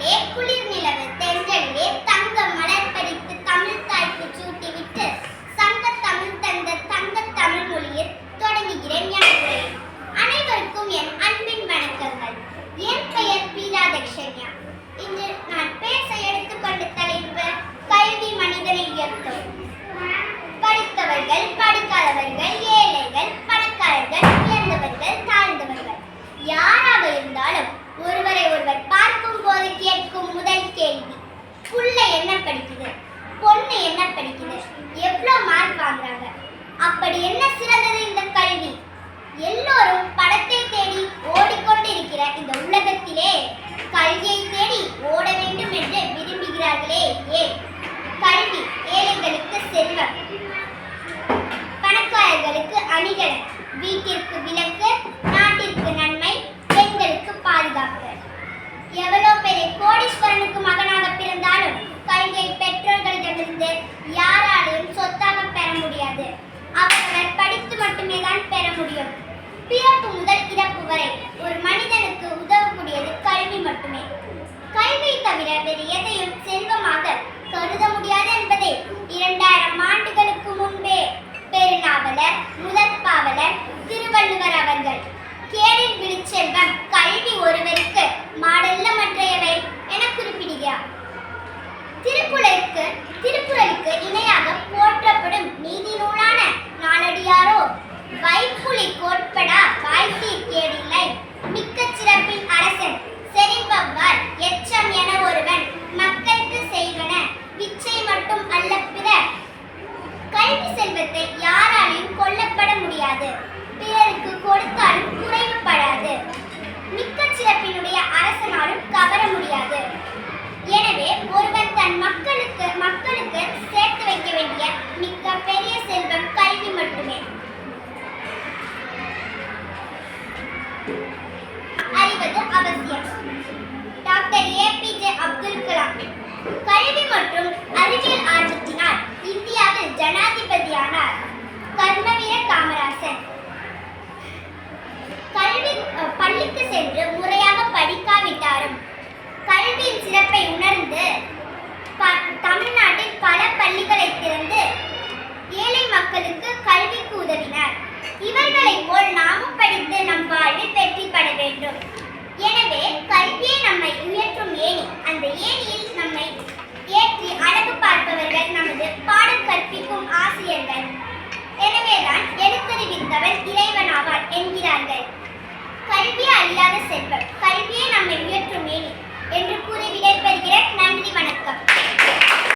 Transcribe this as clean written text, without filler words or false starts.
காற்றிலே குளிர் நிலவு தென்றலிலே தங்க மலர் பறித்து தமிழ் தாய்க்கு சூட்டிவிட்டு சங்க தமிழ் தந்த தங்க தமிழ் மொழியில் தொடங்குகிறேன் என் உரை. அனைவருக்கும் என் அன்பின் வணக்கங்கள். என் பெயர் பீராதக்ஷன்யா. இன்று நான் பேச எடுத்துக்கொண்ட தலைப்பு கல்வி மனிதனை உயர்த்தும். படித்தவர்கள், படிக்காதவர்கள், ஏழைகள், பணக்காரர்கள், உயர்ந்தவர்கள், தாழ்ந்தவர்கள், யாராக இருந்தாலும் ஒருவரை ஒருவர் பார்க்கும் போது கேட்கும் முதல் கேள்வி, புள்ள என்ன படிக்குது, பொண்ணு என்ன படிக்குது, எவ்வளவு மார்க் வாங்குறாங்க, அப்படி என்ன சிறந்தது இந்த கல்வி? எல்லோரும் படத்தை தேடி ஓடிக்கொண்டிருக்கிற இந்த உலகத்திலே கல்வியை தேடி ஓட வேண்டும் என்று விரும்புகிறார்களே ஏன்? கல்வி ஏழைகளுக்கு செல்வம், பணக்காரர்களுக்கு அணிகலன், வீட்டிற்கு விளக்கு, நாட்டிற்கு நன்மை, பெண்களுக்கு பாதுகாப்பு. எவ்வளவு பெரிய கோடீஸ்வரனுக்கு மகனாக பிறந்தாலும் கல்வியை பெற்றோர்களிடமிருந்து யாராலையும் சொத்தாக பெற முடியாது. அவர்கள் படித்து மட்டுமே தான் பெற முடியும். பிறப்பு முதல் இறப்பு வரை ஒரு மனிதனுக்கு உதவக்கூடியது கல்வி மட்டுமே. கல்வியை தவிர வேறு எதையும் செல்வமாக கருத முடியாது என்பதை 2000 ஆண்டுகளுக்கு முன்பே பெருநாவலர், முதற்பாவலர் திருவள்ளுவர் அவர்கள் கேடில் விழுச்செல்வம் கல்வி ஒருவருக்கு மாடல்ல மற்றையவை என குறிப்பிடுகிறார். திருக்குறளுக்கு இணையாக போற்றப்படும் நீதி நூலான நாலடியாரோ வைப்புலி கோட்படா வாய்த்தீர் கேடில்லை, மிக்க சிறப்பின் அரசன் செறிபவ்வார் எச்சம் என ஒருவன் மக்களுக்கு செய்வன விச்சை மட்டும் அல்ல பிற. கல்வி செல்வத்தை யாராலையும் கொல்லப்பட முடியாது, பிறருக்கு கொடுத்தாலும் குறைவுபடாது, மிக்க சிறப்பினுடைய அரசனாலும் கவர முடியாது. எனவே ஒருவன் தன் மக்களுக்கு சேர்த்து வைக்க வேண்டிய மிக்க பெரிய செல்வம் கல்வி மட்டுமே. அறிவது அவசியம். டாக்டர் APJ அப்துல் கலாம் கல்வி மற்றும் அறிவியல் ஆர்வத்தினால் இந்தியாவில் ஜனாதிபதியானார். கர்மவீர காமராசர் பள்ளிக்கு சென்று முறையாக படிக்காவிட்டாலும் கல்வியின் சிறப்பை உணர்ந்து தமிழ்நாட்டில் பல பள்ளிகளை திறந்து ஏழை மக்களுக்கு கல்விக்கு உதவினார். இவர்களைப் போல் நாமும் படித்து நம் வாழ்வில் வெற்றி பெற வேண்டும். எனவே கல்வியை நம்மை உயர்த்தும் ஏணி. அந்த ஏணியில் நம்மை ஏற்றி அழகு பார்ப்பவர்கள் நமது பாடம் கற்பிக்கும் ஆசிரியர்கள். எனவேதான் எழுத்தறிவித்தவன் இறைவனாவார் என்கிறார்கள். கல்வியே அழியாத செல்வம். கல்வியே நம்மை உயர்த்தும்